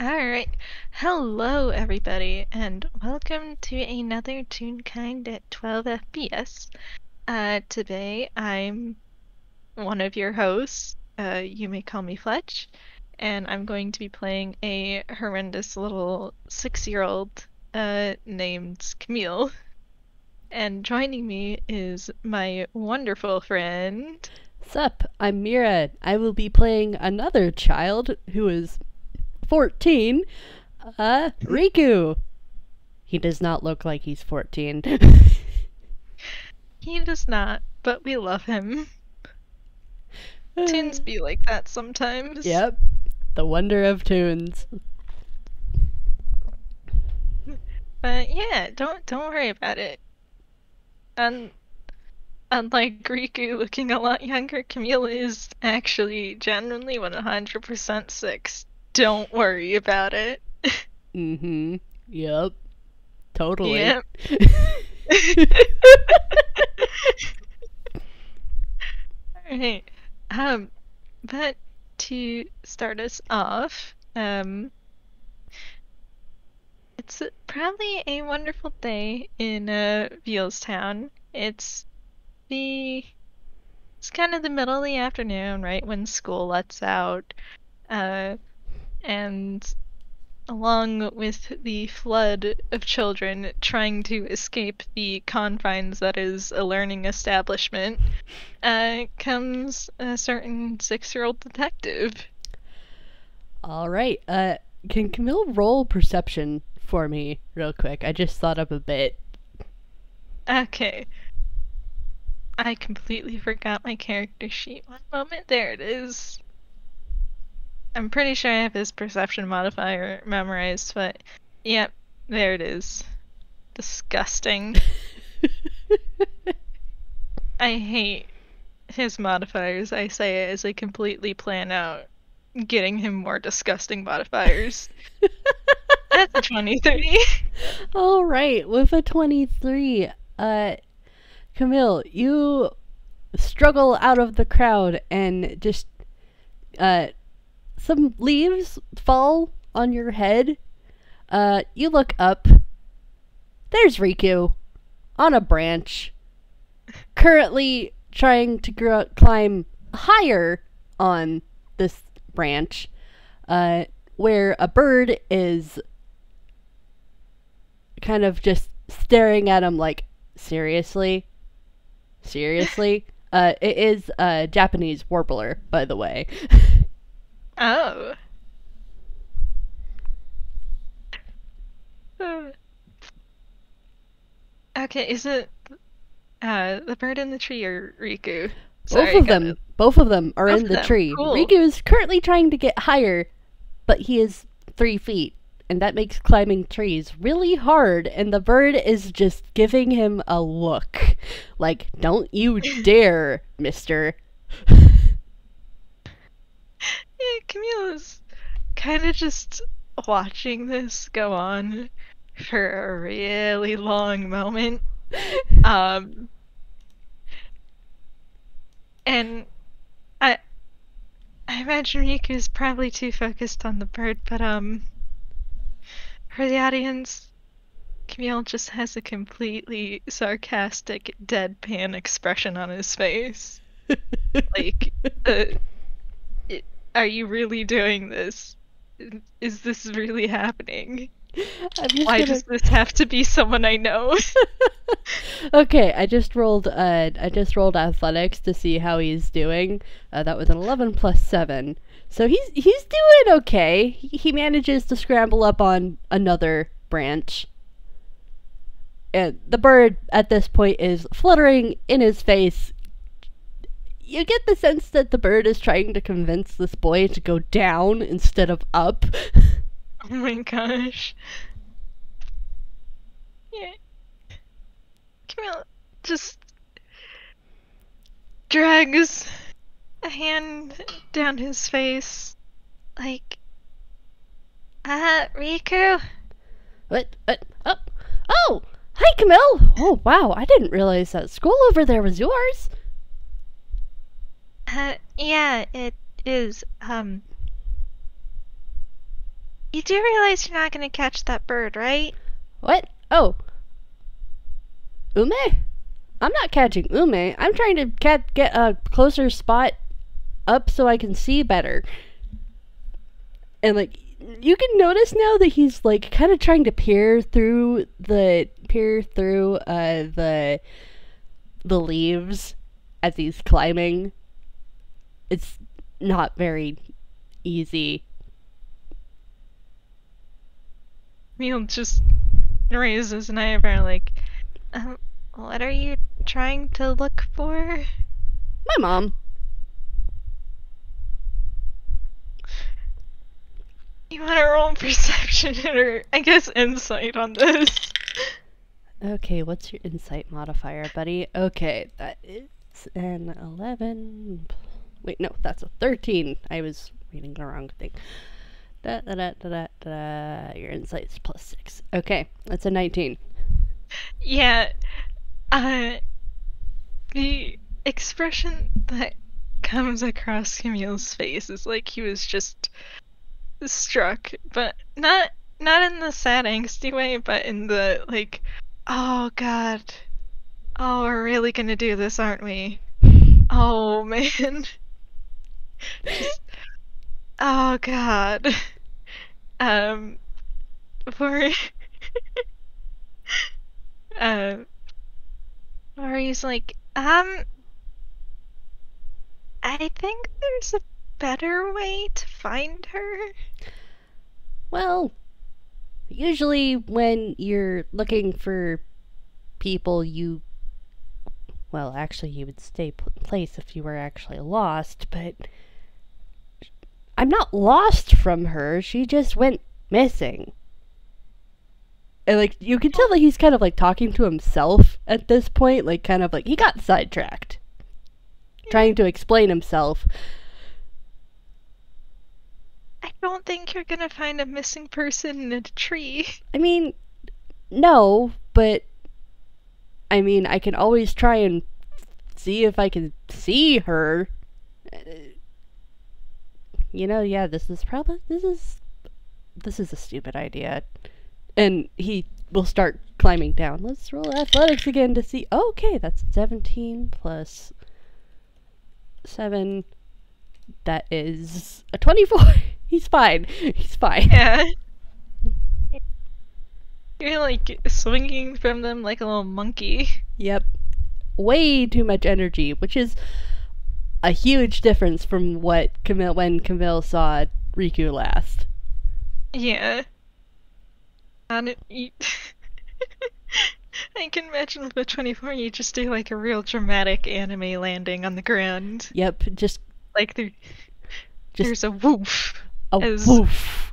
Alright, hello everybody, and welcome to another Toonkind at 12 FPS. Today I'm one of your hosts, you may call me Fletch, and I'm going to be playing a horrendous little 6-year-old, named Camille. And joining me is my wonderful friend... Sup, I'm Mira. I will be playing another child who is 14, Riku. He does not look like he's 14. He does not, but we love him. Toons be like that sometimes. Yep, the wonder of toons. But yeah, don't worry about it. Unlike Riku looking a lot younger, Camille is actually genuinely 100% 6. Don't worry about it. Mm-hmm. Yep. Totally. Yep. Alright. But to start us off, it's probably a wonderful day in Vealstown. It's kind of the middle of the afternoon, right when school lets out, and along with the flood of children trying to escape the confines that is a learning establishment, comes a certain 6-year-old detective. Alright, can Camille roll perception for me real quick? I just thought up a bit. Okay. I completely forgot my character sheet. One moment, there it is. I'm pretty sure I have his perception modifier memorized, but yep, there it is. Disgusting. I hate his modifiers. I say it as I completely plan out getting him more disgusting modifiers. That's a 23. Alright, with a 23, Camille, you struggle out of the crowd and just, some leaves fall on your head. You look up. There's Riku on a branch, currently trying to climb higher on this branch, where a bird is kind of just staring at him like, seriously? Seriously? It is a Japanese warbler, by the way. Oh. Okay, is it the bird in the tree or Riku? Sorry, Both of them are in the tree. Cool. Riku is currently trying to get higher, but he is 3 feet, and that makes climbing trees really hard, and the bird is just giving him a look. Like, don't you dare, mister. Yeah, Camille is kind of just watching this go on for a really long moment. And I imagine Riku's probably too focused on the bird, but for the audience, Camille just has a completely sarcastic, deadpan expression on his face. Like, are you really doing this? Is this really happening? Why does this have to be someone I know? Okay, I just rolled athletics to see how he's doing. That was an 11 plus 7. So he's doing okay. He manages to scramble up on another branch. And the bird at this point is fluttering in his face. You get the sense that the bird is trying to convince this boy to go down instead of up. Oh my gosh. Yeah. Camille just drags a hand down his face, like, Riku? What? Oh! Hi, Camille! Oh, wow, I didn't realize that school over there was yours. Yeah, it is, You do realize you're not gonna catch that bird, right? What? Oh. Ume? I'm not catching Ume. I'm trying to get a closer spot up so I can see better. And, like, you can notice now that he's, like, kind of trying to peer through the leaves as he's climbing. It's not very easy. Camille just raises an eyebrow like, what are you trying to look for? My mom. You want to roll perception or, I guess, insight on this. Okay, what's your insight modifier, buddy? Okay, that is an 11. Wait, no, that's a 13. I was reading the wrong thing. Your insight's +6. Okay, that's a 19. Yeah, the expression that comes across Camille's face is like he was just struck, but not in the sad angsty way, but in the like, oh god, oh, we're really gonna do this, aren't we? Oh man. Just, oh god. For where he's like, I think there's a better way to find her. Well, usually when you're looking for people, well, actually, you would stay place if you were actually lost, but I'm not lost from her. She just went missing. And, like, you can tell that he's kind of, like, talking to himself at this point. Like, kind of, like, he got sidetracked. Trying to explain himself. I don't think you're gonna find a missing person in a tree. I mean, no, but I mean, I can always try and see if I can see her. You know, yeah, this is a stupid idea. And he will start climbing down. Let's roll athletics again to see. Okay, that's 17 plus 7. That is a 24. He's fine. He's fine. Yeah. You're like swinging from them like a little monkey. Yep. Way too much energy, which is a huge difference from when Camille saw Riku last. Yeah. And I can imagine with the 24 you just do like a real dramatic anime landing on the ground. Yep, just like there's a woof. Woof.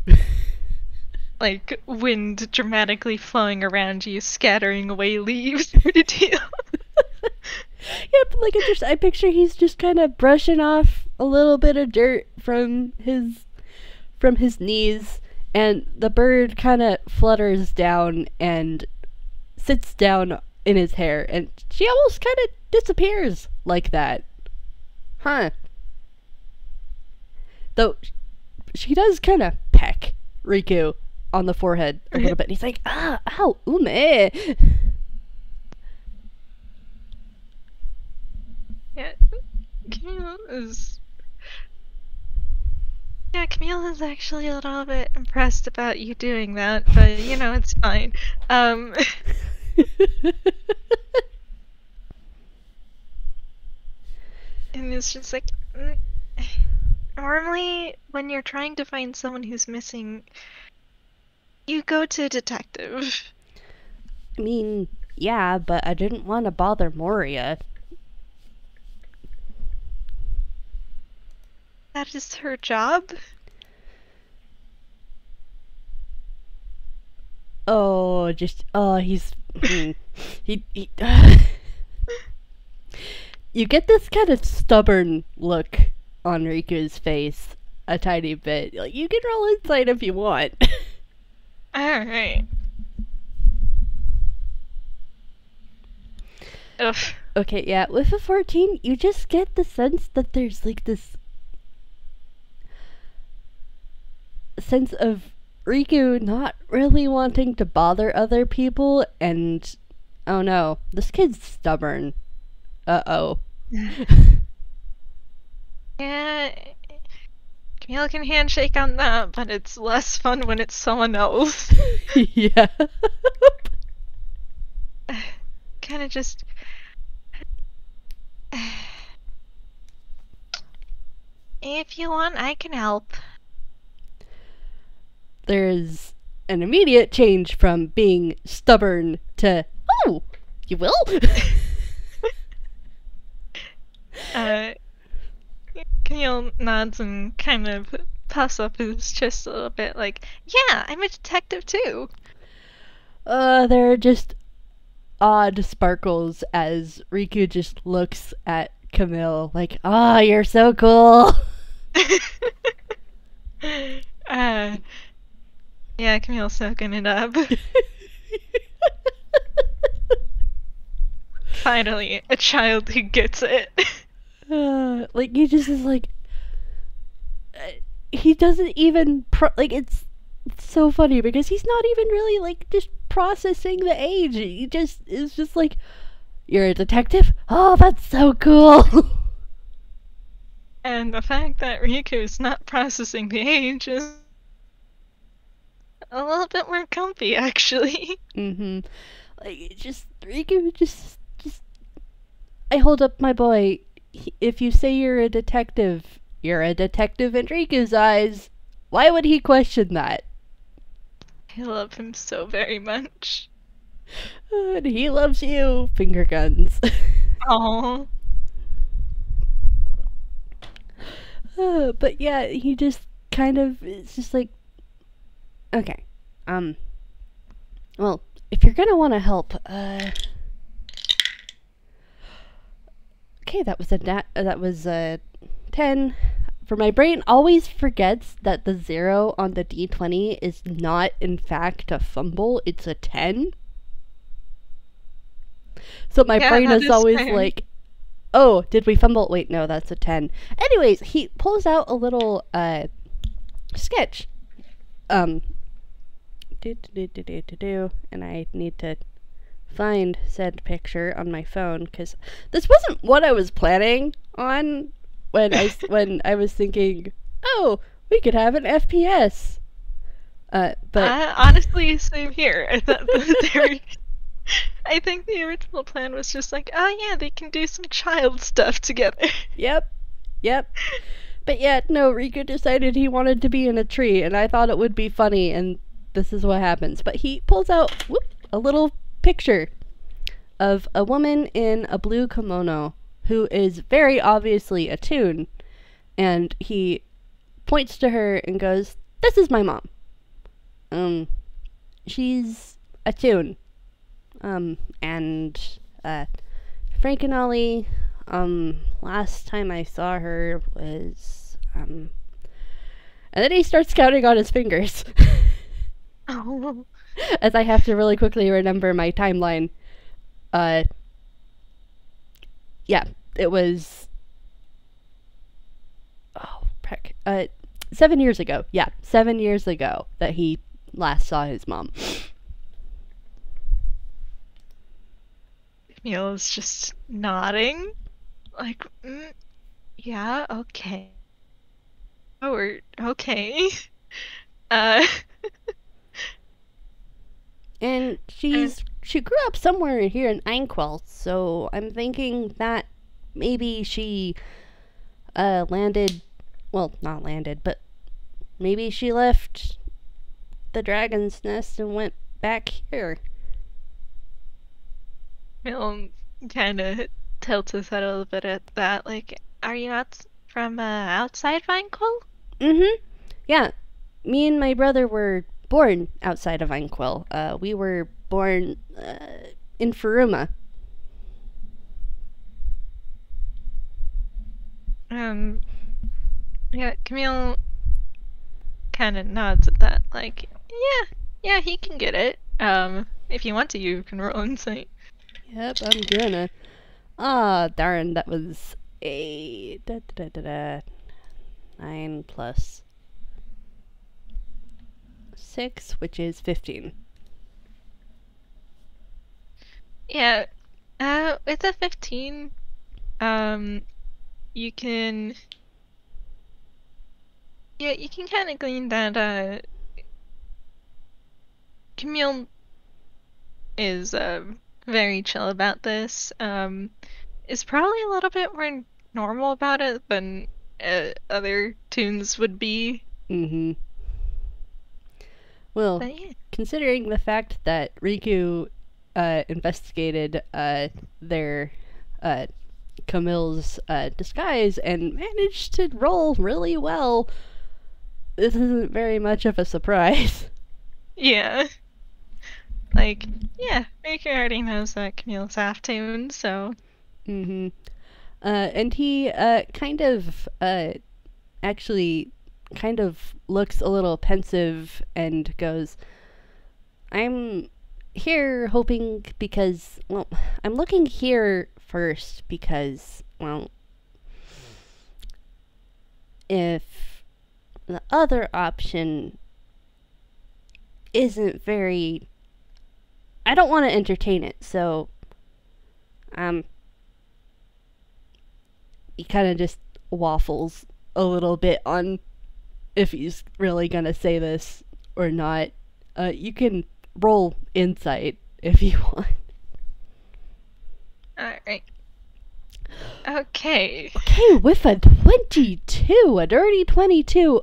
Like wind dramatically flowing around you, scattering away leaves through the deal. Yep, like I picture he's just kind of brushing off a little bit of dirt from his knees, and the bird kind of flutters down and sits down in his hair, and she almost kind of disappears like that. Huh. Though she does kind of peck Riku on the forehead a little bit, and he's like, ow, ume. Yeah, Camille is actually a little bit impressed about you doing that, but you know, it's fine. And it's just like, normally when you're trying to find someone who's missing, you go to a detective. I mean, yeah, but I didn't want to bother Moria. That is her job. Oh, he's he You get this kind of stubborn look on Riku's face a tiny bit. Like, you can roll insight if you want. Alright. Ugh. Okay, yeah, with a 14, you just get the sense that there's like this sense of Riku not really wanting to bother other people, and oh no, this kid's stubborn. Uh-oh. Yeah, Camille can handshake on that, but it's less fun when it's someone else. Yeah. Kind of just. If you want, I can help. There's an immediate change from being stubborn to, oh, you will? Camille nods and kind of puffs up his chest a little bit, like, yeah, I'm a detective too. There are just odd sparkles as Riku just looks at Camille like, ah, you're so cool. Yeah, Camille's soaking it up. Finally, a child who gets it. Like, he just is like, he doesn't even, like, it's so funny because he's not even really, like, just processing the age. He just is just like, you're a detective? Oh, that's so cool. And the fact that Riku's not processing the age is a little bit more comfy, actually. Mm-hmm. Like, it just, Riku just, I hold up my boy. If you say you're a detective in Riku's eyes. Why would he question that? I love him so very much. And he loves you. Finger guns. Oh. But yeah, he just kind of, it's just like, okay, well, if you're gonna want to help, okay, that was a 10. For my brain always forgets that the 0 on the d20 is not in fact a fumble, it's a 10. So my brain is always fair. Like, oh, did we fumble? Wait, no, that's a 10. Anyways, he pulls out a little sketch. And I need to find said picture on my phone because this wasn't what I was planning on when I was thinking, oh, we could have an FPS. But honestly, same here. I think the original plan was just like, oh yeah, they can do some child stuff together. Yep. But yeah, no, Riku decided he wanted to be in a tree, and I thought it would be funny, and this is what happens. But he pulls out a little picture of a woman in a blue kimono who is very obviously a Toon, and he points to her and goes, "This is my mom. She's a Toon. And Frank and Ollie, last time I saw her was, and then he starts counting on his fingers. Oh. As I have to really quickly remember my timeline. Yeah, it was, oh, heck, 7 years ago. Yeah, 7 years ago that he last saw his mom. Camille's just nodding, like, yeah, okay. Oh, we're okay. And she grew up somewhere here in Ankwell, so I'm thinking that maybe she landed, well, not landed, but maybe she left the dragon's nest and went back here. Camille kind of tilts his head a little bit at that, like, are you not from outside Vinequill? Mm-hmm. Yeah, me and my brother were born outside of Vinequill. We were born in Furuma. Yeah, Camille kind of nods at that, like, yeah, he can get it. If you want to, you can roll insight. Yep, I'm gonna. Ah, darn, that was a 9 plus 6, which is 15. Yeah. With a 15, you can kind of glean that Camille is very chill about this. Is probably a little bit more normal about it than other tunes would be. Mm-hmm. Well, Yeah. considering the fact that Riku investigated their Camille's disguise and managed to roll really well, this isn't very much of a surprise. Yeah. Like, yeah, Riku already knows that Camille's half tuned, so. Mm-hmm. And he actually kind of looks a little pensive and goes, I'm here hoping because, well, I'm looking here first because, well, if the other option isn't very, I don't want to entertain it, so, he kind of just waffles a little bit on if he's really gonna say this or not. You can roll insight if you want. Alright. Okay. Okay, with a 22, a dirty 22,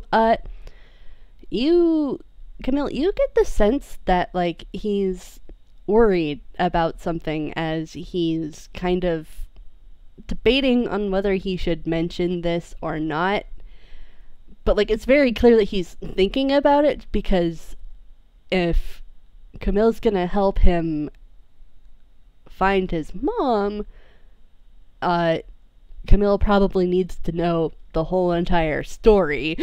Camille, you get the sense that, like, he's worried about something as he's kind of debating on whether he should mention this or not. But, like, it's very clear that he's thinking about it, because if Camille's gonna help him find his mom, Camille probably needs to know the whole entire story.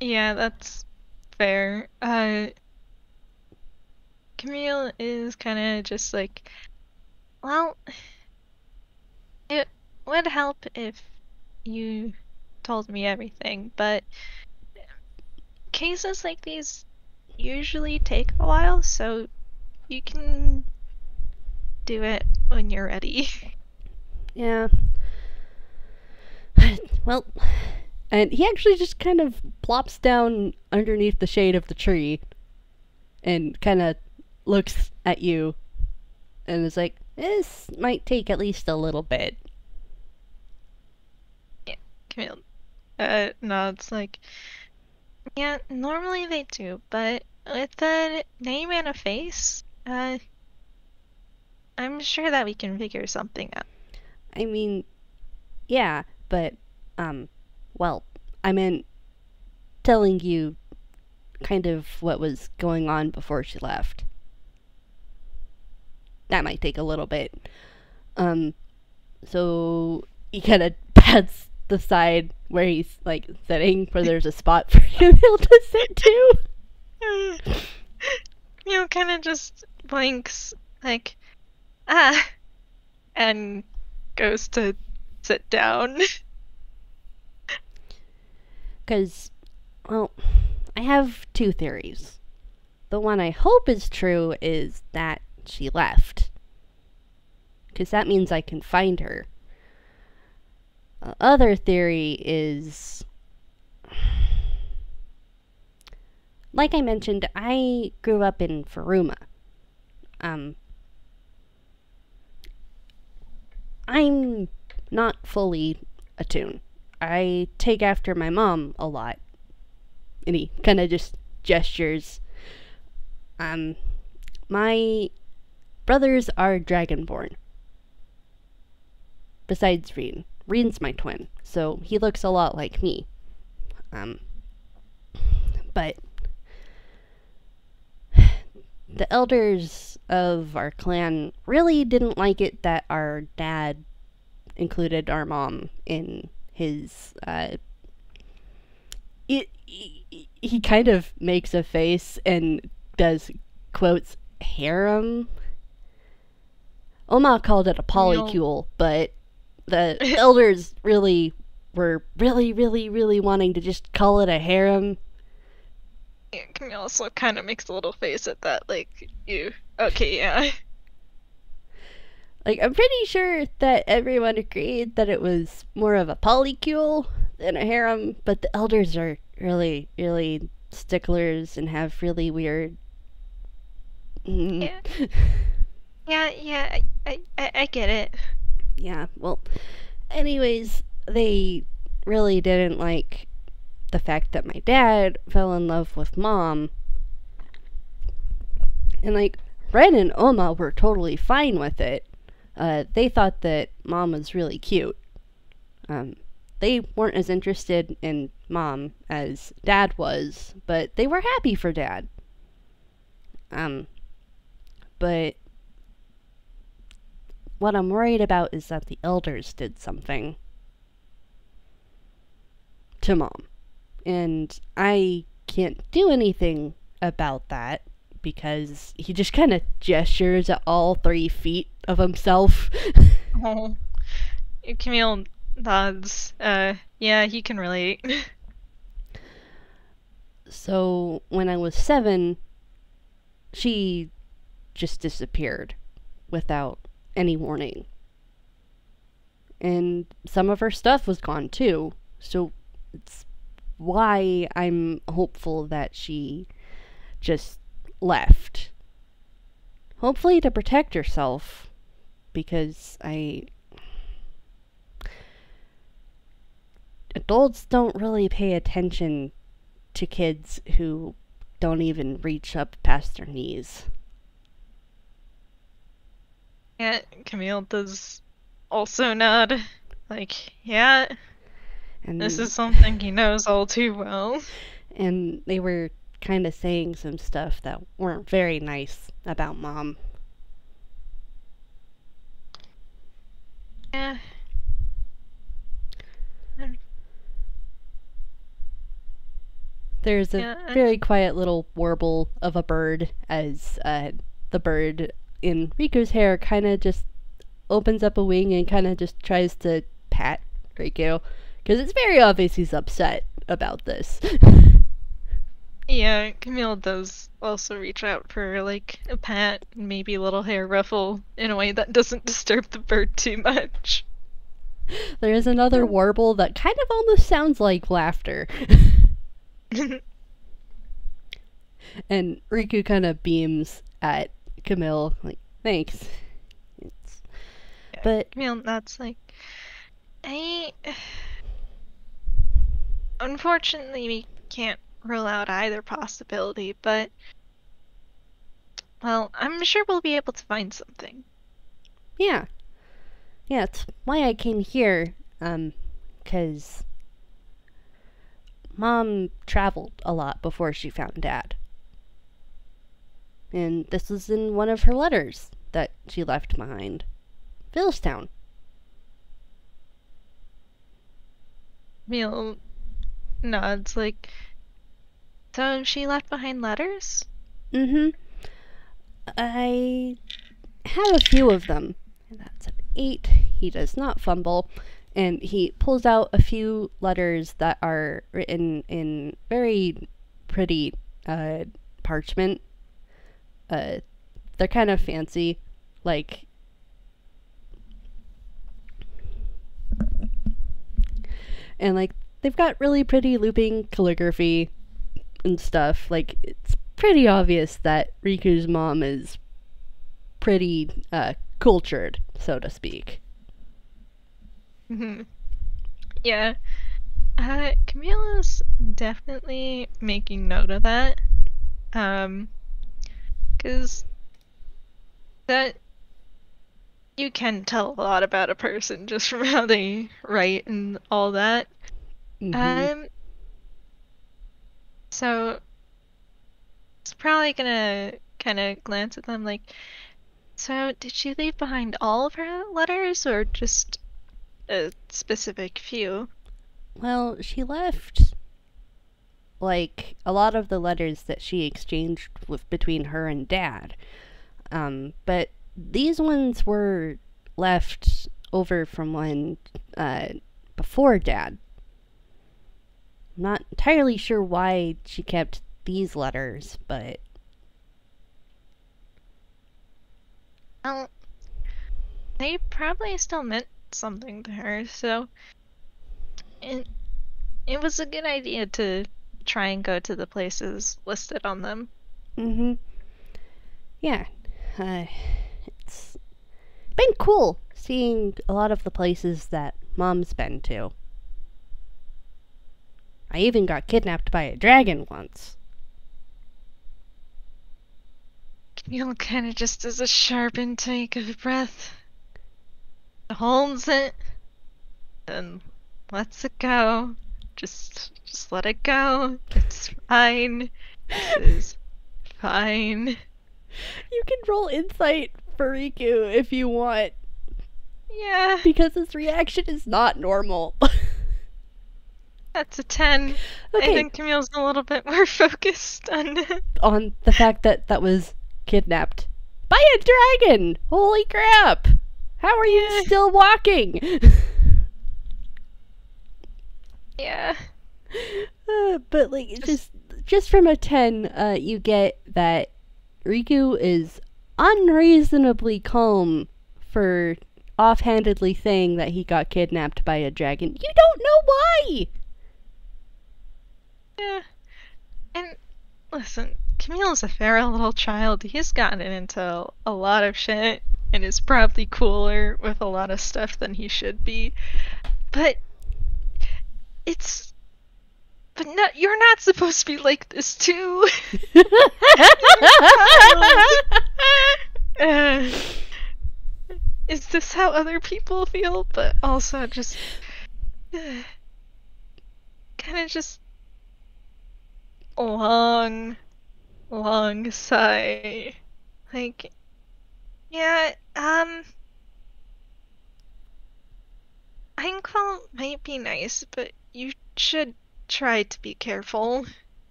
Yeah, that's fair. Camille is kind of just like, well, it would help if you told me everything, but cases like these usually take a while, so you can do it when you're ready. Yeah. Well, and he actually just kind of plops down underneath the shade of the tree and kind of looks at you and is like, this might take at least a little bit. Yeah, Camille nods like, yeah, normally they do, but with a name and a face, I'm sure that we can figure something out. I mean, yeah, but, well, I meant telling you kind of what was going on before she left. That might take a little bit. So he kind of pats the side where he's, like, sitting, where there's a spot for Camille to sit to. Kind of just blinks, like, and goes to sit down. Because, well, I have two theories. The one I hope is true is that she left. Because that means I can find her. The other theory is, like I mentioned, I grew up in Faruma. I'm not fully attuned. I take after my mom a lot. And he kind of just gestures. My brothers are dragonborn. Besides Reen. Reen's my twin, so he looks a lot like me. But the elders of our clan really didn't like it that our dad included our mom in his, he kind of makes a face and does quotes harem. Oma called it a polycule, but the elders really were really, really, really wanting to just call it a harem. Yeah, Camille also kind of makes a little face at that, like, you. Okay, yeah. Like, I'm pretty sure that everyone agreed that it was more of a polycule than a harem, but the elders are really, really sticklers and have really weird. Yeah. Yeah, I get it. Yeah, well, anyways, they really didn't like the fact that my dad fell in love with mom. And, like, Ren and Oma were totally fine with it. They thought that mom was really cute. They weren't as interested in mom as dad was, but they were happy for dad. But what I'm worried about is that the elders did something to mom. And I can't do anything about that because he just kind of gestures at all 3 feet of himself. Oh. Camille nods. Yeah, he can relate. So when I was 7, she just disappeared without any warning. And some of her stuff was gone too. So it's why I'm hopeful that she just left. Hopefully to protect herself. Because adults don't really pay attention to kids who don't even reach up past their knees. Yeah, Camille does also nod. Like, yeah, And this is something he knows all too well. and they were kind of saying some stuff that weren't very nice about mom. Yeah. There's a very quiet little warble of a bird as the bird in Riku's hair kind of just opens up a wing and kind of just tries to pat Riku. Because it's very obvious he's upset about this. Yeah, Camille does also reach out for, like, a pat and maybe a little hair ruffle in a way that doesn't disturb the bird too much. There is another warble that kind of almost sounds like laughter. And Riku kind of beams at Camille, like, thanks. But Camille, that's like, unfortunately, we can't rule out either possibility, but, well, I'm sure we'll be able to find something. Yeah. Yeah, it's why I came here, 'cause Mom traveled a lot before she found Dad. And this was in one of her letters that she left behind. Villagetown. Camille nods, like, so she left behind letters? Mm-hmm. I have a few of them. That's an 8. He does not fumble. And he pulls out a few letters that are written in very pretty parchment. They're kind of fancy. Like, and like they've got really pretty looping calligraphy and stuff. Like, it's pretty obvious that Riku's mom is pretty cultured, so to speak. Mm-hmm. Yeah. Camille is definitely making note of that. 'Cause that you can tell a lot about a person just from how they write and all that. Mm-hmm. So it's probably gonna kind of glance at them like, so did she leave behind all of her letters or just a specific few? Well, she left like a lot of the letters that she exchanged with between her and Dad. But these ones were left over from when before Dad not entirely sure why she kept these letters, but... Well, they probably still meant something to her, so it, it was a good idea to try and go to the places listed on them. Mm-hmm. Yeah. It's been cool seeing a lot of the places that Mom's been to. I even got kidnapped by a dragon once. Camille kind of just does a sharp intake of breath, holds it, and lets it go. Just let it go. It's fine. This is fine. You can roll insight for Riku if you want. Yeah. Because his reaction is not normal. That's a 10. Okay. I think Camille's a little bit more focused on the fact that that was kidnapped by a dragon. Holy crap. How are you still walking? Yeah. But like just from a 10, you get that Riku is unreasonably calm for offhandedly saying that he got kidnapped by a dragon. You don't know why. Yeah. And listen, Camille's a feral little child. He's gotten into a lot of shit and is probably cooler with a lot of stuff than he should be. But you're not supposed to be like this too. Is this how other people feel? But also just kind of just long sigh. Like, yeah, Angst might be nice, but you should try to be careful.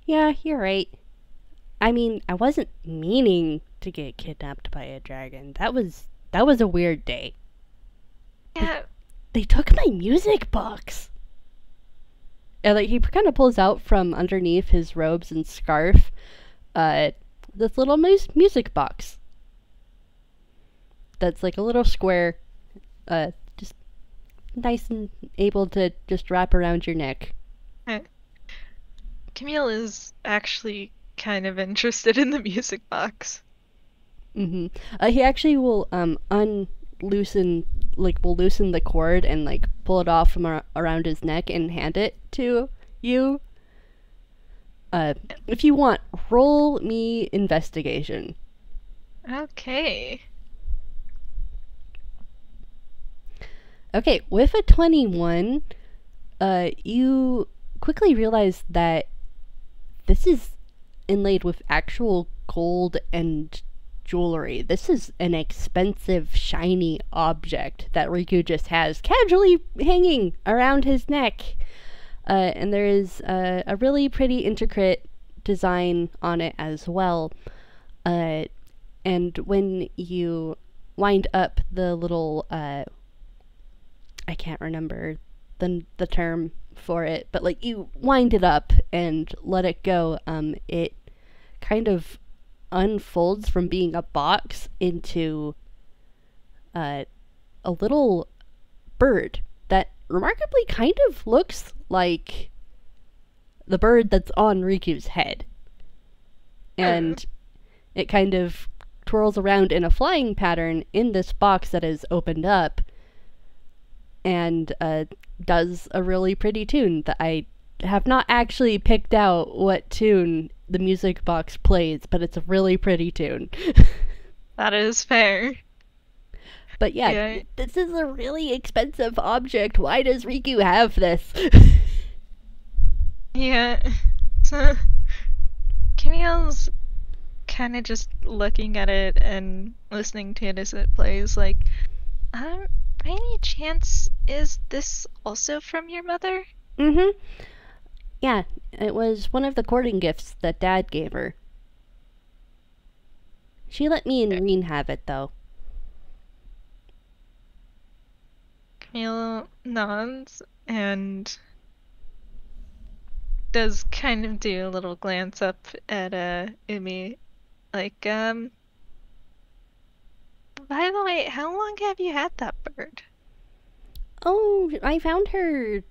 Yeah, you're right. I mean, I wasn't meaning to get kidnapped by a dragon. That was a weird day. Yeah. They took my music box. And like he kind of pulls out from underneath his robes and scarf, this little music box. That's like a little square, just nice and able to just wrap around your neck. Camille is actually kind of interested in the music box. Mm-hmm. He actually will loosen the cord and like pull it off from around his neck and hand it to you. If you want, roll me investigation. Okay. Okay, with a 21, you quickly realize that this is inlaid with actual gold and jewelry. This is an expensive, shiny object that Riku just has casually hanging around his neck. And there is a really pretty intricate design on it as well. And when you wind up the little, I can't remember the term for it, but like you wind it up and let it go, it kind of unfolds from being a box into a little bird that remarkably kind of looks like the bird that's on Riku's head. And it kind of twirls around in a flying pattern in this box that is opened up and does a really pretty tune that I have not actually picked out what tune the music box plays, but it's a really pretty tune. That is fair. But yeah, this is a really expensive object. Why does Riku have this? Yeah. So Camille's kind of just looking at it and listening to it as it plays, like, by any chance, is this also from your mother? Mm-hmm. Yeah, it was one of the courting gifts that Dad gave her. She let me and Reen have it, though. Camille nods and does kind of do a little glance up at Umi, like, by the way, how long have you had that bird? Oh, I found her,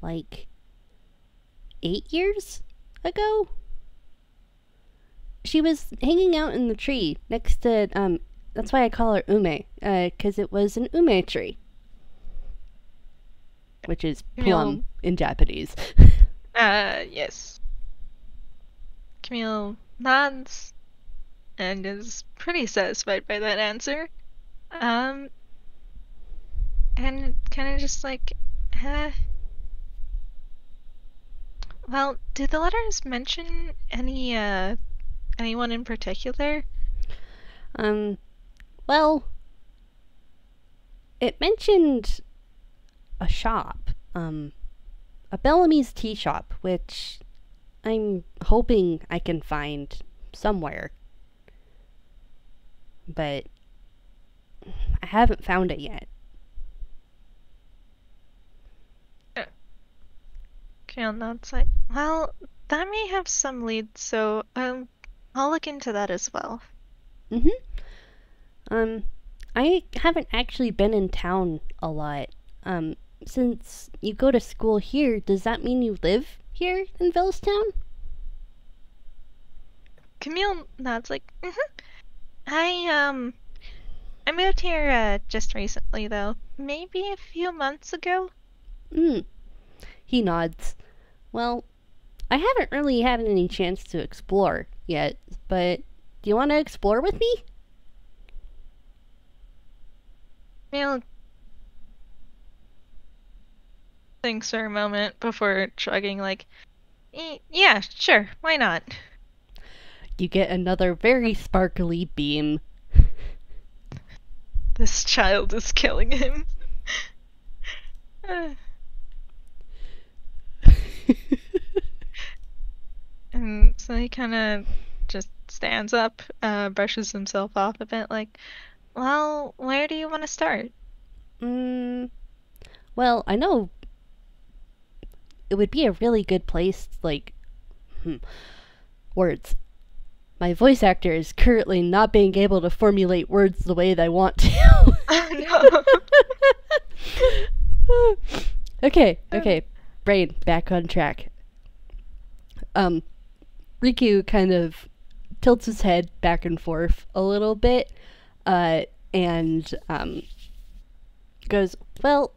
like 8 years ago. She was hanging out in the tree next to, that's why I call her Ume, 'cause it was an ume tree. Which is plum in Japanese. Yes. Camille nods and is pretty satisfied by that answer. And kind of just like, well, did the letters mention anyone in particular? Well, it mentioned a shop, a Bellamy's tea shop, which I'm hoping I can find somewhere. But I haven't found it yet. Camille nods like, well, that may have some leads, so I'll look into that as well. I haven't actually been in town a lot. Since you go to school here, does that mean you live here in Villestown? Camille nods like, I moved here just recently though. Maybe a few months ago. He nods. Well, I haven't really had any chance to explore yet, but do you want to explore with me? Camille thinks for a moment before shrugging like, yeah, sure, why not? You get another very sparkly beam. This child is killing him. And so he kind of just stands up, brushes himself off a bit, like, well, where do you want to start? Well, I know it would be a really good place, like, words. My voice actor is currently not being able to formulate words the way that I want to. Oh, no. Okay. Brain, back on track. Riku kind of tilts his head back and forth a little bit, and goes, well,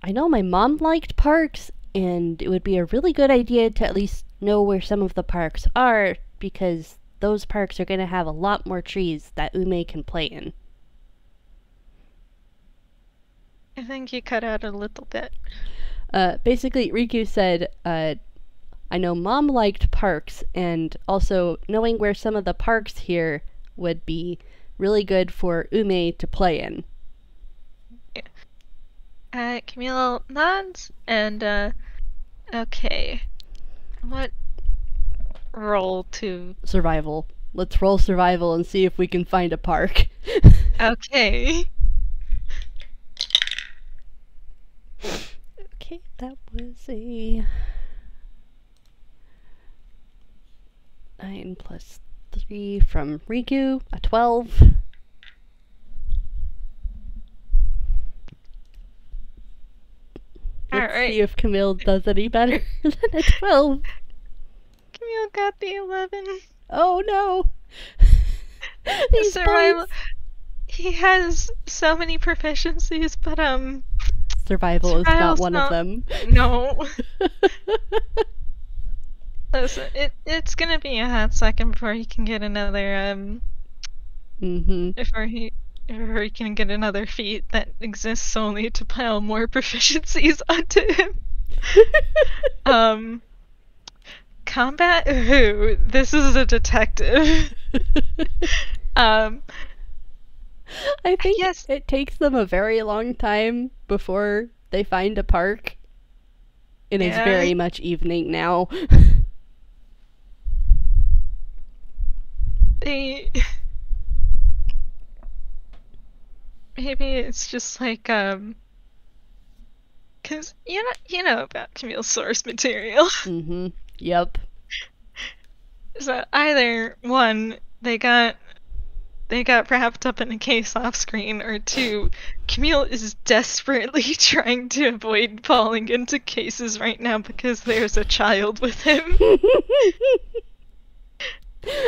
I know my mom liked parks, and it would be a really good idea to at least know where some of the parks are, because those parks are going to have a lot more trees that Ume can play in. I think you cut out a little bit. Basically, Riku said, I know Mom liked parks, and also knowing where some of the parks here would be really good for Ume to play in. Camille nods, and, okay. What roll to... Survival. Let's roll survival and see if we can find a park. Okay. Okay, that was a 9 plus 3 from Riku, a 12. Let's see if Camille does any better than a 12. Camille got the 11. Oh no! These survival. boys. He has so many proficiencies, but survival is not one of them. No. Listen, it's gonna be a hot second before he can get another before he can get another feat that exists only to pile more proficiencies onto him. Combat who? This is a detective. I think it takes them a very long time before they find a park. It is very much evening now. Maybe it's just like Because you know about Camille's source material. Mm-hmm. Yep. So either one, they got wrapped up in a case off screen, or two, Camille is desperately trying to avoid falling into cases right now because there's a child with him.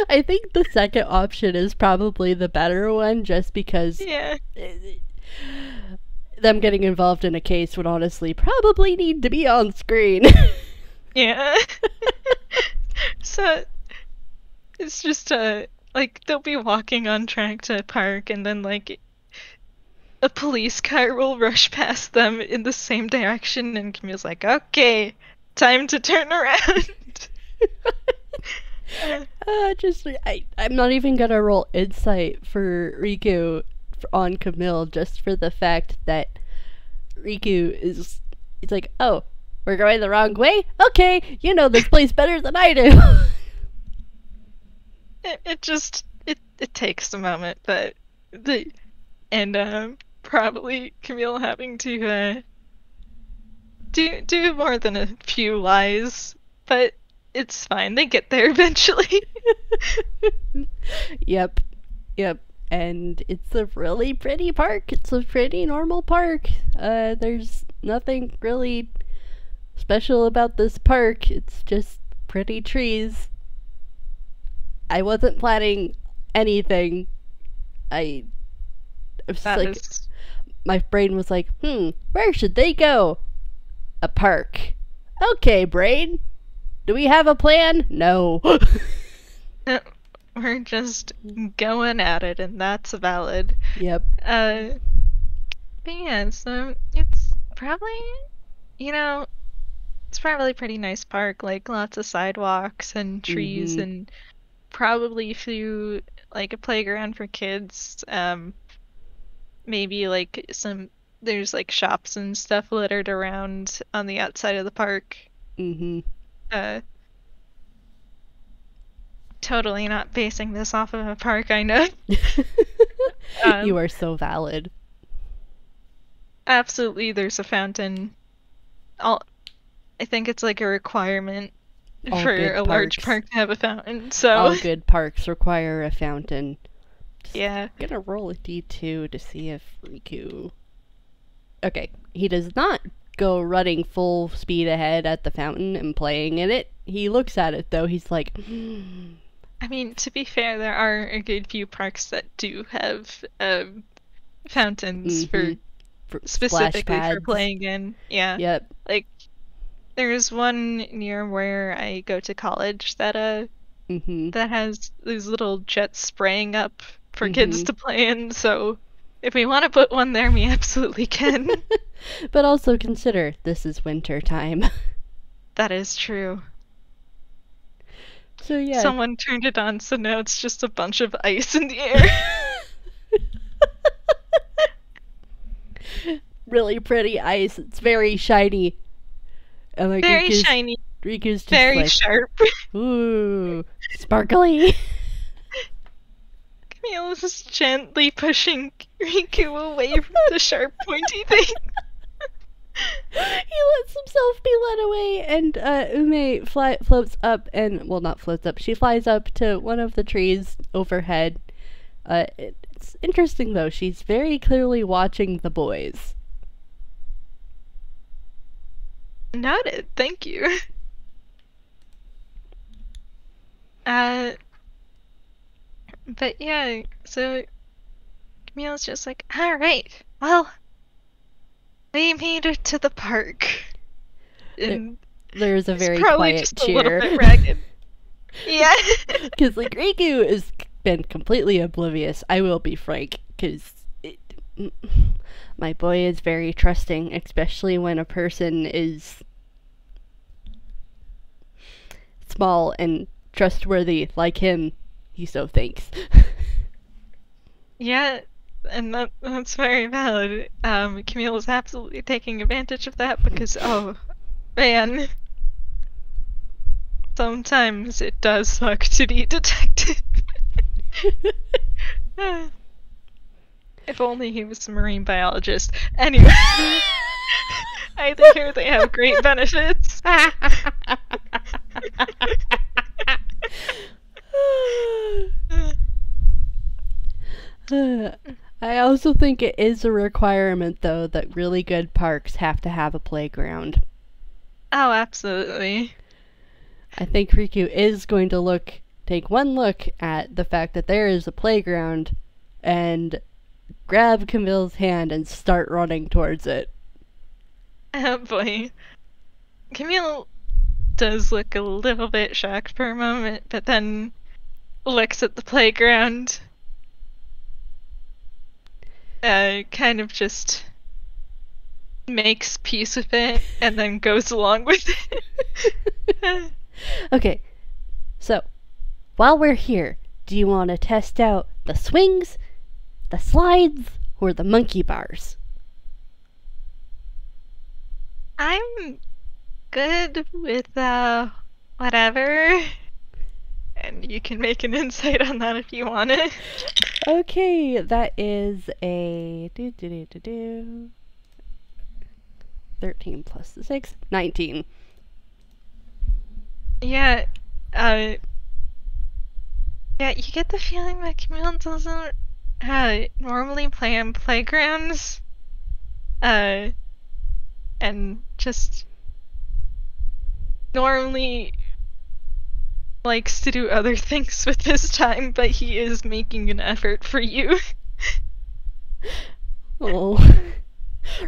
I think the second option is probably the better one, just because Yeah. them getting involved in a case would honestly probably need to be on screen. Yeah. So it's just like they'll be walking on track to a park, and then like a police car will rush past them in the same direction, and Camille's like, okay, time to turn around. I'm not even gonna roll insight for Riku on Camille, just for the fact that Riku is, it's like, oh, we're going the wrong way? Okay, you know this place better than I do. It takes a moment, but probably Camille having to do more than a few lies, but it's fine. They get there eventually. Yep. And it's a really pretty park. It's a pretty normal park. There's nothing really special about this park. It's just pretty trees. I wasn't planning anything. I was like, my brain was like, where should they go? A park. Okay, brain. Do we have a plan? No. We're just going at it, and that's valid. Yep. But yeah, so it's probably, it's probably a pretty nice park, like lots of sidewalks and trees, and probably through like a playground for kids. Maybe like there's like shops and stuff littered around on the outside of the park. Totally not basing this off of a park, I know. You are so valid. Absolutely, there's a fountain. I think it's like a requirement for a large park to have a fountain, so... All good parks require a fountain. Yeah. I'm gonna roll a d2 to see if Riku... Okay, he does not go running full speed ahead at the fountain and playing in it. He looks at it, though. He's like... I mean, to be fair, there are a good few parks that do have fountains for specifically for playing in. Yeah. Yep. Like, there's one near where I go to college that that has these little jets spraying up for kids to play in, so if we want to put one there, we absolutely can. But also consider, this is winter time. That is true. So yeah. Someone turned it on, so now it's just a bunch of ice in the air. Really pretty ice. It's very shiny. And like very shiny. Riku's just very like, sharp. Ooh, sparkly. Camille is just gently pushing Riku away from the sharp, pointy thing. He lets himself be led away, and Ume floats up, and, well, not floats up, she flies up to one of the trees overhead. It's interesting, though. She's very clearly watching the boys. Noted. Thank you. But yeah, so Camille's just like, alright, well, we made it to the park. And there's a very probably quiet just cheer. A little bit ragged. Yeah. Because, like, Riku has been completely oblivious, I will be frank, because my boy is very trusting, especially when a person is small and trustworthy like him, he so thinks. Yeah, and that's very valid. Camille is absolutely taking advantage of that because, oh, man, sometimes it does suck to be a detective. If only he was a marine biologist. Anyway. I hear they have great benefits. I also think it is a requirement, though, that really good parks have to have a playground. Oh, absolutely. I think Riku is going to take one look at the fact that there is a playground and grab Camille's hand and start running towards it. Oh boy. Camille does look a little bit shocked for a moment, but then looks at the playground. Kind of just makes peace with it and then goes along with it. Okay, so while we're here, do you want to test out the swings, the slides, or the monkey bars? I'm good with whatever. And you can make an insight on that if you want it. Okay, that is a 13 plus the 6, 19. Yeah, yeah, you get the feeling that Camille doesn't normally play on playgrounds. And just normally likes to do other things with his time, but he is making an effort for you. Oh.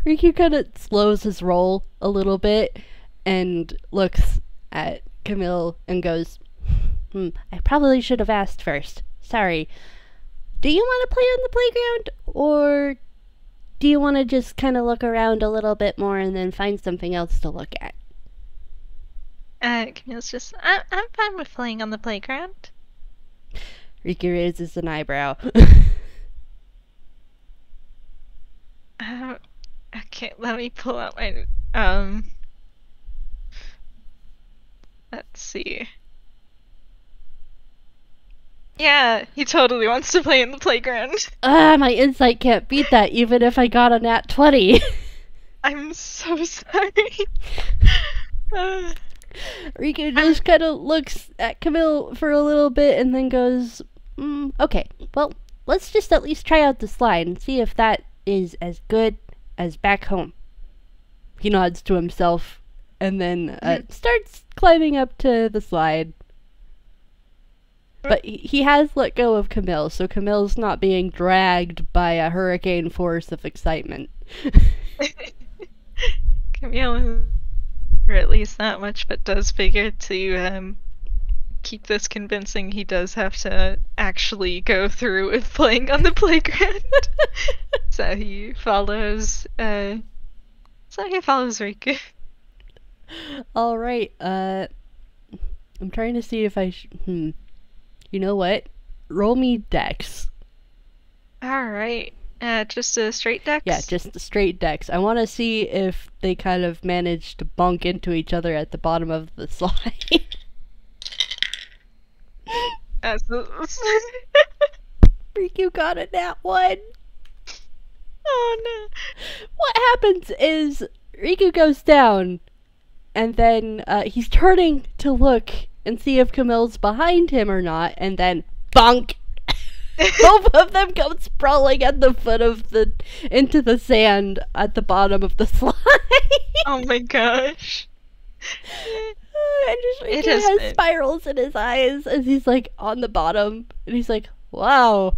Riku kind of slows his roll a little bit and looks at Camille and goes, I probably should have asked first. Sorry. Do you want to play on the playground, or do you want to just kind of look around a little bit more and then find something else to look at? Camille's just, I'm fine with playing on the playground. Riku raises an eyebrow. Okay, let me pull out my, let's see. Yeah, he totally wants to play in the playground. My insight can't beat that, even if I got a nat 20. I'm so sorry. Riku just kind of looks at Camille for a little bit and then goes, okay, well, let's just at least try out the slide and see if that is as good as back home. He nods to himself and then starts climbing up to the slide. But he has let go of Camille, so Camille's not being dragged by a hurricane force of excitement. Camille, or at least that much, but does figure to keep this convincing, he does have to actually go through with playing on the playground. So he follows Riku. Alright, I'm trying to see if I you know what? Roll me dex. Alright. Just a straight dex? Yeah, just the straight dex. I want to see if they kind of manage to bunk into each other at the bottom of the slide. Riku got a nat 1. Oh no. What happens is Riku goes down, and then he's turning to look and see if Camille's behind him or not, and then bonk! Both of them go sprawling at the foot of into the sand at the bottom of the slide. Oh my gosh. And just Riku has spirals in his eyes as he's like on the bottom, and he's like, wow,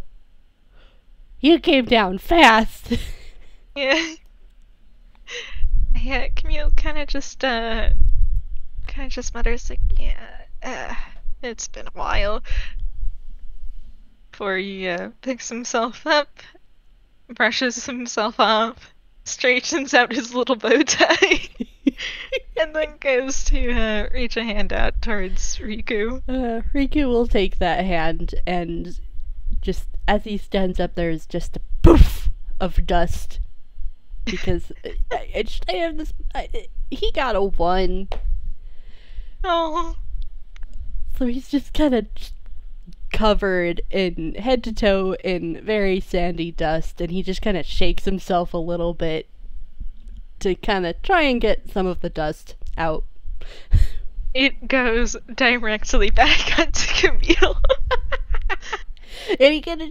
you came down fast. Yeah. Yeah, Camille kind of just mutters like, yeah, it's been a while. Before he picks himself up, brushes himself off, straightens out his little bow tie, and then goes to reach a hand out towards Riku. Riku will take that hand, and just as he stands up, there's just a poof of dust. Because he got a 1. Oh. So he's just kind of covered in head to toe in very sandy dust, and he just kind of shakes himself a little bit to kind of try and get some of the dust out. It goes directly back onto Camille. And he kind of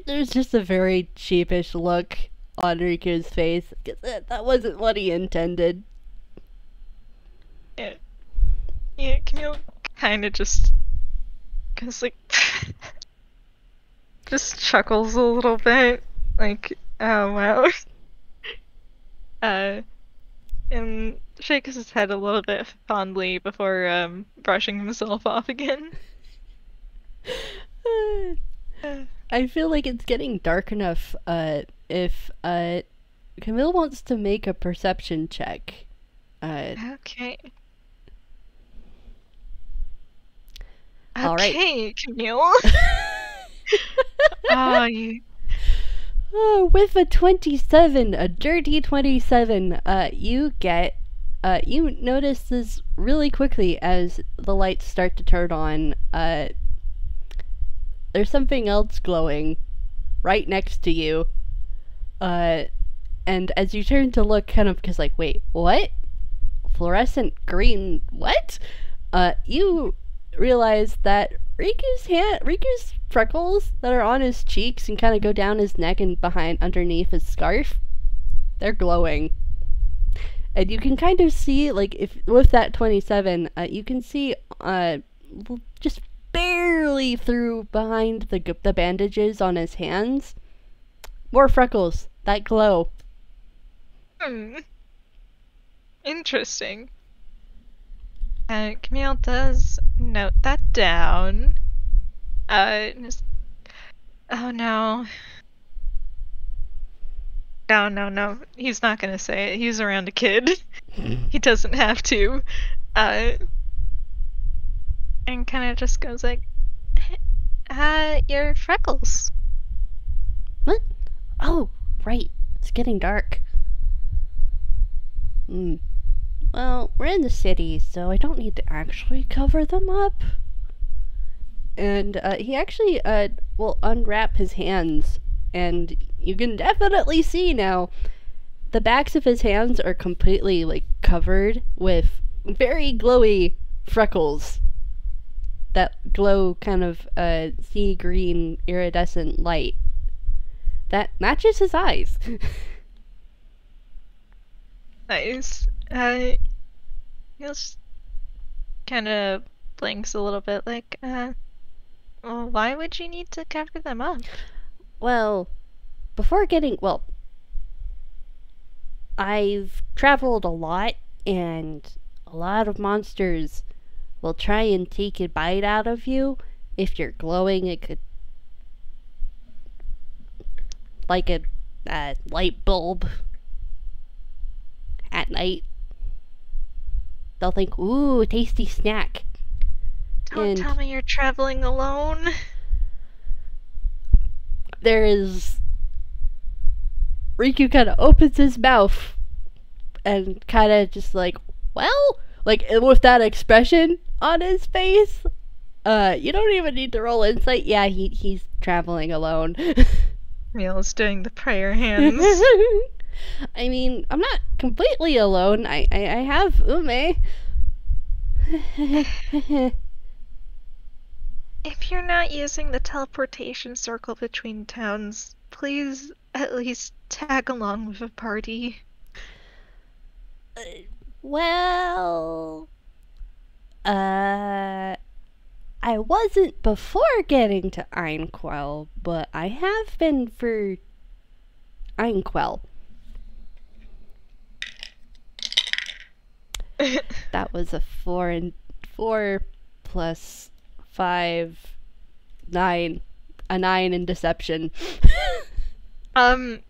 there's just a very sheepish look on Riku's face. That wasn't what he intended. Yeah, Camille kind of just goes like, just chuckles a little bit, like, oh wow. And shakes his head a little bit fondly before brushing himself off again. I feel like it's getting dark enough. If Camille wants to make a perception check. Okay. All right. Okay, Camille. Oh, you. Oh, with a 27, a dirty 27, you notice this really quickly as the lights start to turn on. There's something else glowing right next to you. And as you turn to look, kind of, because like, wait, what? Fluorescent green, what? You realize that Riku's freckles that are on his cheeks and kind of go down his neck and behind underneath his scarf, they're glowing. And you can kind of see, like, if with that 27, you can see just barely through behind the bandages on his hands, more freckles that glow. Interesting. Camille does note that down. Oh no. No. He's not gonna say it. He's around a kid. He doesn't have to. And kind of just goes like, your freckles. What? Oh, right. It's getting dark. Well, we're in the city, so I don't need to actually cover them up. And he actually will unwrap his hands, and you can definitely see now the backs of his hands are completely like covered with very glowy freckles that glow kind of sea green iridescent light that matches his eyes. Nice. He just kind of blinks a little bit, like, well, why would you need to cover them up? Well, I've traveled a lot, and a lot of monsters will try and take a bite out of you. If you're glowing, it could, like a light bulb at night. They'll think, ooh, tasty snack. Don't tell me you're traveling alone. Riku kind of opens his mouth and kind of just like, well, like with that expression on his face. You don't even need to roll insight. Yeah, he's traveling alone. Camille's doing the prayer hands. I mean, I'm not completely alone. I have Ume. If you're not using the teleportation circle between towns, please at least tag along with a party. Well, I wasn't before getting to Einquell, but I have been for Einquell. That was a 4 plus 5, 9. A 9 in deception. You want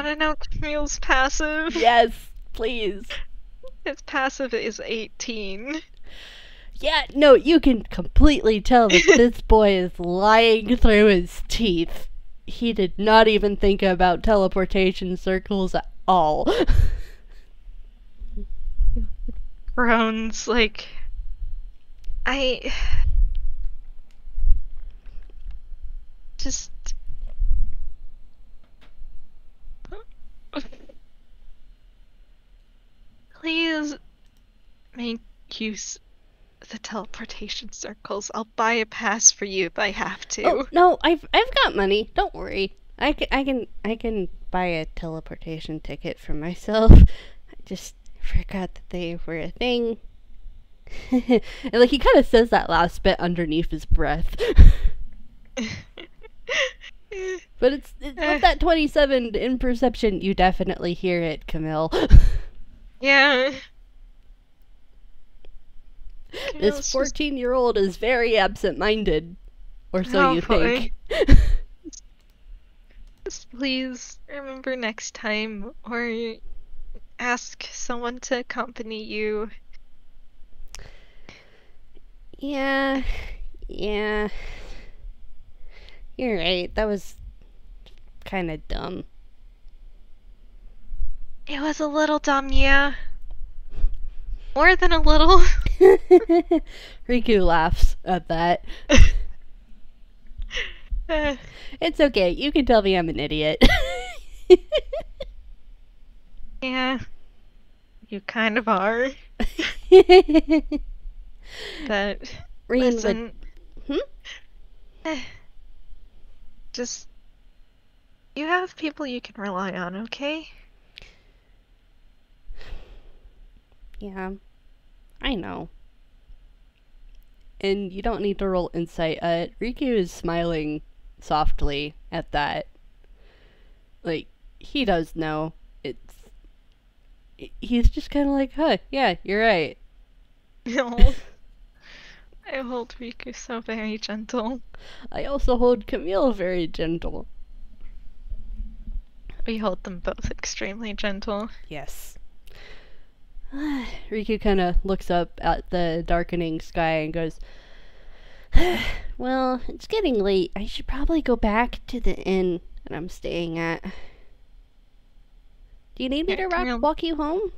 to know Camille's passive? Yes, please. His passive is 18. Yeah, no, you can completely tell that this boy is lying through his teeth. He did not even think about teleportation circles at all. Groans, like, I just please make use of the teleportation circles. I'll buy a pass for you if I have to. Oh no, I've got money. Don't worry. I can buy a teleportation ticket for myself. I just forgot that they were a thing. And like he kind of says that last bit underneath his breath. But it's with that 27 in perception, you definitely hear it, Camille. Yeah. This 14-year-old is very absent-minded, or so you think. Just please remember next time, or ask someone to accompany you. Yeah. You're right, that was kind of dumb. It was a little dumb, yeah. More than a little. Riku laughs at that. It's okay, you can tell me I'm an idiot. Yeah. You kind of are. But listen, just you have people you can rely on, okay? Yeah, I know. And you don't need to roll insight. Riku is smiling softly at that. Like, he does know. He's just kind of like, huh, yeah, you're right. No. I hold Riku so very gentle. I also hold Camille very gentle. We hold them both extremely gentle. Yes. Riku kind of looks up at the darkening sky and goes, well, it's getting late. I should probably go back to the inn that I'm staying at. Do you need me to walk you home?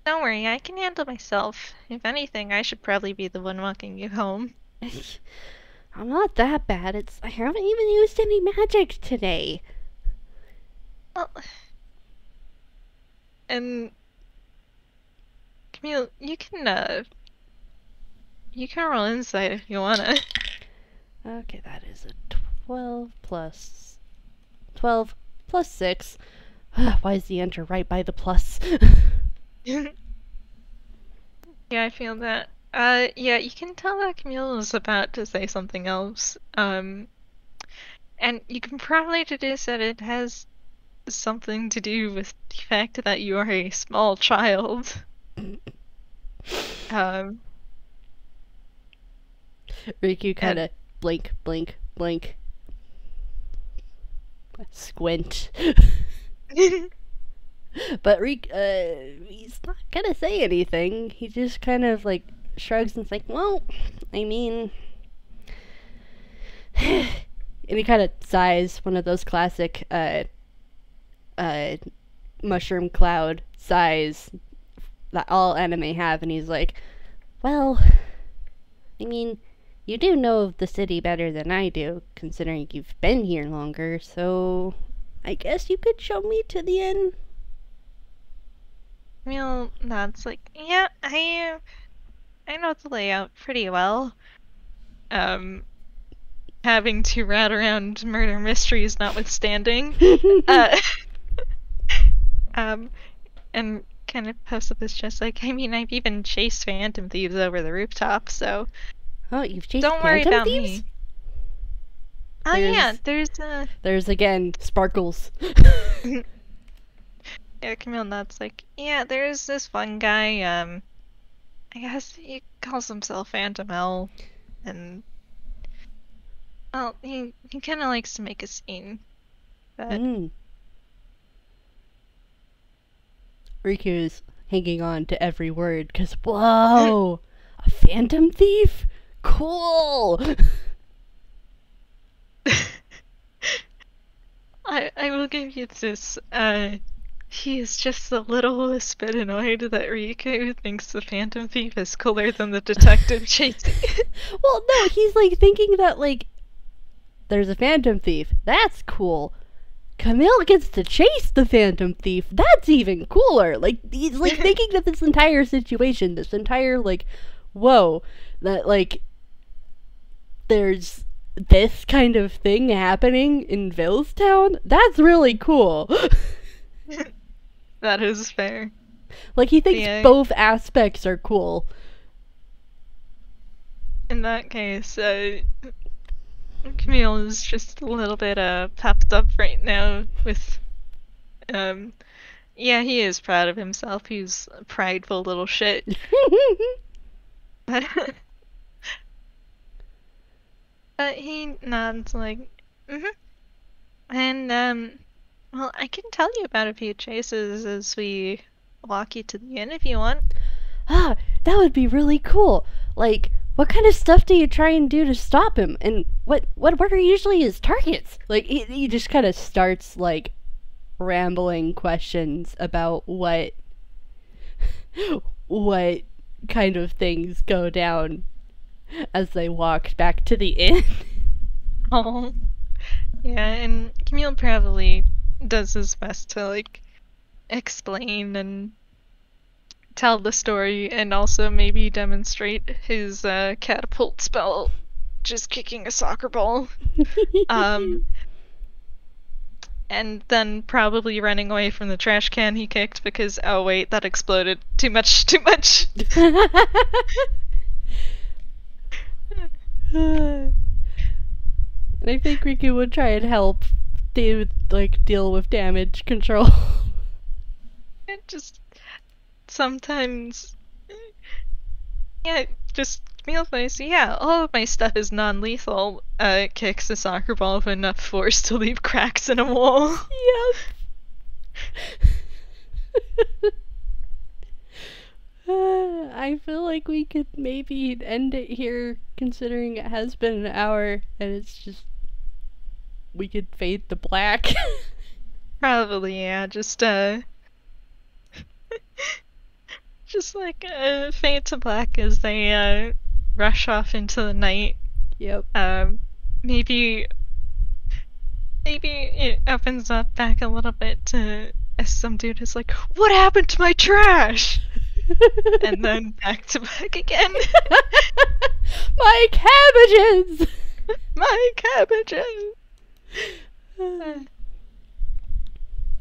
Don't worry, I can handle myself. If anything, I should probably be the one walking you home. I'm not that bad. I haven't even used any magic today. Well, and Camille, you can roll insight if you wanna. Okay, that is a 12 plus 6. Why is the enter right by the plus? Yeah, I feel that. Yeah, you can tell that Camille is about to say something else. And you can probably deduce that it has something to do with the fact that you are a small child. Riku kind of blink, squint. But he's not gonna say anything. He just kind of like shrugs and's like, well, I mean, and he kind of sighs, one of those classic mushroom cloud sighs that all anime have, and he's like, well, I mean, you do know the city better than I do, considering you've been here longer, so I guess you could show me to the inn. Camille nods like, yeah, I know the layout pretty well. Having to rat around murder mysteries notwithstanding. And kind of puffs up his chest like, I mean, I've even chased phantom thieves over the rooftop, so... Oh, you've chased Don't worry phantom about thieves? me. Oh yeah, There's again, sparkles. Yeah, Camille nods like, yeah, there's this one guy, I guess he calls himself Phantom L, and... Well, he kinda likes to make a scene, but... Riku's hanging on to every word, because, whoa! A phantom thief? Cool! I will give you this, he is just a little bit annoyed that Riku thinks the Phantom Thief is cooler than the detective chasing it. Well, no, he's like thinking that, like, there's a Phantom Thief. That's cool. Camille gets to chase the Phantom Thief. That's even cooler. Like, he's like thinking that this entire situation, this entire like, whoa, that like there's this kind of thing happening in Villestown. That's really cool. That is fair. Like, he thinks both aspects are cool. In that case, Camille is just a little bit pepped up right now with yeah, he is proud of himself. He's a prideful little shit. But he nods like, and well, I can tell you about a few chases as we walk you to the inn if you want. Ah, that would be really cool. Like, what kind of stuff do you try and do to stop him? And what are usually his targets? Like, he just kind of starts, like, rambling questions about what kind of things go down as they walk back to the inn. Oh. Yeah, and Camille probably does his best to, like, explain and tell the story and also maybe demonstrate his catapult spell, just kicking a soccer ball. And then probably running away from the trash can he kicked because, oh wait, that exploded. Too much. And I think Riku would try and help deal with damage control. It just sometimes, yeah, just Camille face. Yeah, all of my stuff is non-lethal. Kicks a soccer ball with enough force to leave cracks in a wall. Yep. I feel like we could maybe end it here, considering it has been an hour, and it's just we could fade to black. Probably, yeah. Just just like fade to black as they rush off into the night. Yep. Maybe it opens up back a little bit to as some dude is like, "What happened to my trash?" And then back to back again. My cabbages! My cabbages!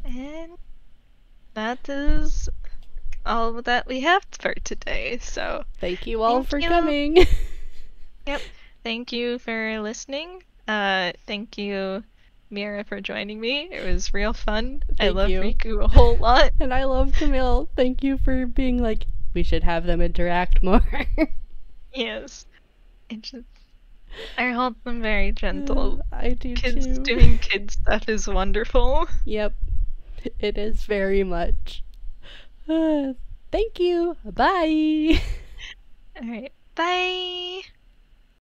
And that is all that we have for today, so thank you all for coming. Yep. Thank you for listening. Thank you, Mira, for joining me. It was real fun. I love Riku a whole lot. And I love Camille. Thank you for being like, we should have them interact more. Yes. I hold them very gentle. I do Kids too. doing kid stuff is wonderful. Yep. It is very much. Thank you. Bye. Alright. Bye.